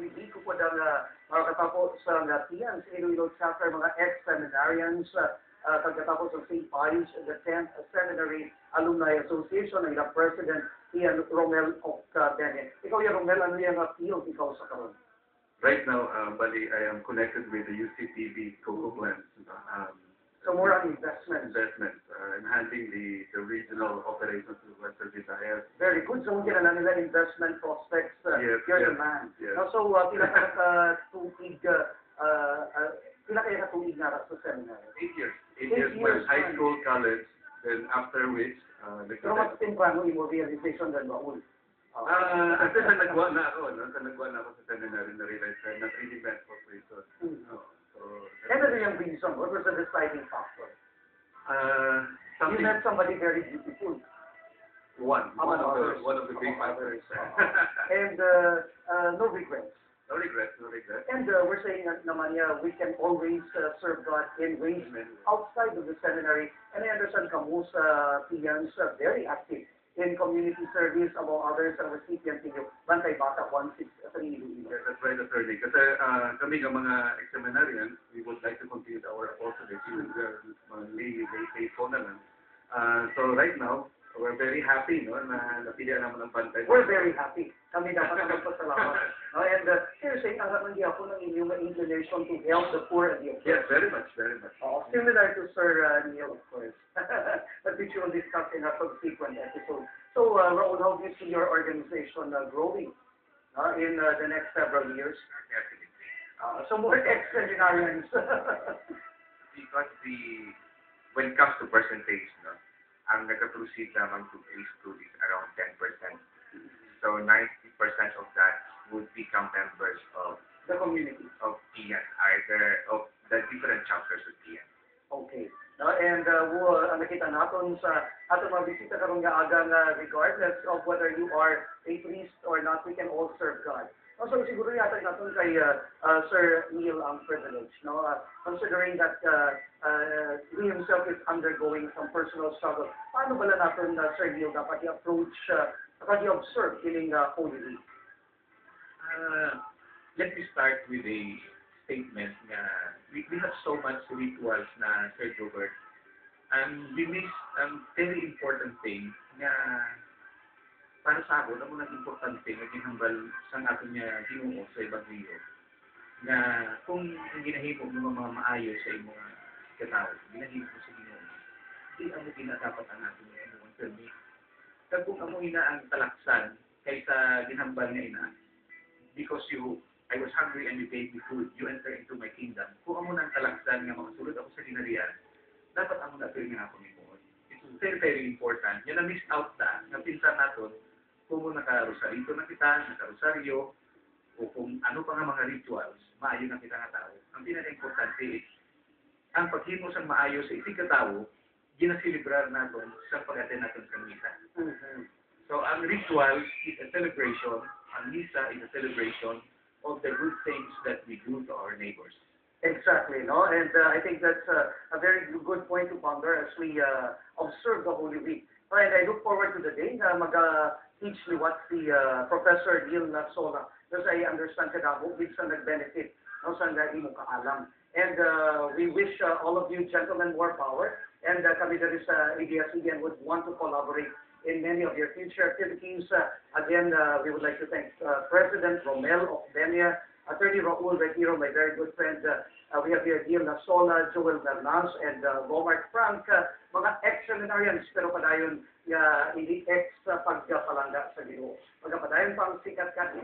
hindi ko po katapos sa tiyan sa Iloilo chapter mga ex-seminarians pagkatapos sa St. Pius the 10th Seminary Alumni Association ng ilang President Ian Romel of Bene. Ikaw yung Romel, ano yung field ikaw sa karon? Right now, Bali, I am connected with the UCTV Cocoa Plants. So more on investment. Enhancing the regional operations of Western Visayas. Very good. So, hindi na nila investment prospects Yes, here yes, in man. yes. So, pila ka tuig na sa seminary? 8 years. 8 8 years, years, high school, college, then after which, Pero mas timprano yung realization din ba? Kasi sa nagwa na ako, no? Sa nagwa na ako sa seminary, na-realize na not really meant for prison. And ano yung reason? What was the deciding factor? You met somebody very beautiful. One of the big factors. And no regrets. No regrets. And we're saying naman we can always serve God in ways outside of the seminary. And I understand Camus Tians very active in community service, among others, ang recipient ninyo, Bantay Bata 163. Yes, that's right, attorney. Kasi kami ng mga ex-seminarians, we would like to continue our apostolate, even lay faithful na lang. So right now, we're very happy, no, na napilihan naman ng Bantay. We're very happy. Kami dapat na magpasalamat. And seriously, ang hindi ako ng inyong inclination to help the poor and the oppressed. Yes, very much. Similar to Sir Neil, of course. But which we will discuss in a subsequent episode. So, Raul, how do you see your organization growing in the next several years? So more ex-seminarians. Because when it comes to percentage, no, ang nag-proceed naman to grade school is around 10%. So 90% of that would become members of the community of TN, either of the different chapters of TN. Okay. And nakita natin sa atong mga bisita karong aga nga regardless of whether you are a priest or not, we can all serve God. So siguro yata natin kay Sir Neil ang privilege, no? Considering that he himself is undergoing some personal struggle. Paano ba natin Sir Neil dapat i-approach kapag i-observe in Holy Week? Let me start with a statement na we have so much rituals na Sir Robert, and we miss very important thing na para sa ako, ang mga importante na ginambal sa ating Ginoo sa Ebanghelyo na kung ginahimo mo mga maayos sa imong katao, ginahimo mo sa Ginoo, di amo ginatapat ang ating Ginoo permit. Kag kung amo ina ang talaksan kaysa ginambal nga ina, because I was hungry and you gave me food, you enter into my kingdom. Kung amo nang talaksan nga makasulod ako sa ginarian, dapat amo na ito nga ako Ginoo. It's very, very important. Yan na miss out na pinsan natin kung naka-rosarito na kita, naka-rosaryo, o kung ano pa nga mga rituals, maayo na kita nga tao. Ang pinaka-importante is, ang paghimo sa maayo sa isig katao, ginasilibrar natin sa pag-attend natin sa misa. So, ang ritual is a celebration, ang misa is a celebration of the good things that we do to our neighbors. Exactly, no? And I think that's a very good point to ponder as we observe the Holy Week. And I look forward to the day na teach me what the Professor Neil Nasola, because I understand ka na with sa nag-benefit, no, sa imong kaalam. And we wish all of you gentlemen more power, and kami dito sa ABS-CBN would want to collaborate in many of your future activities. Again, we would like to thank President Romel of Benia, Attorney Raul Retiro, my very good friend. We have here Neil Nasola, Joel Bernas, and Romart Frank, mga ex-seminarians, pero padayon hindi ex-pagpalangga sa Ginoo. Pagpadayon pang sikat ka.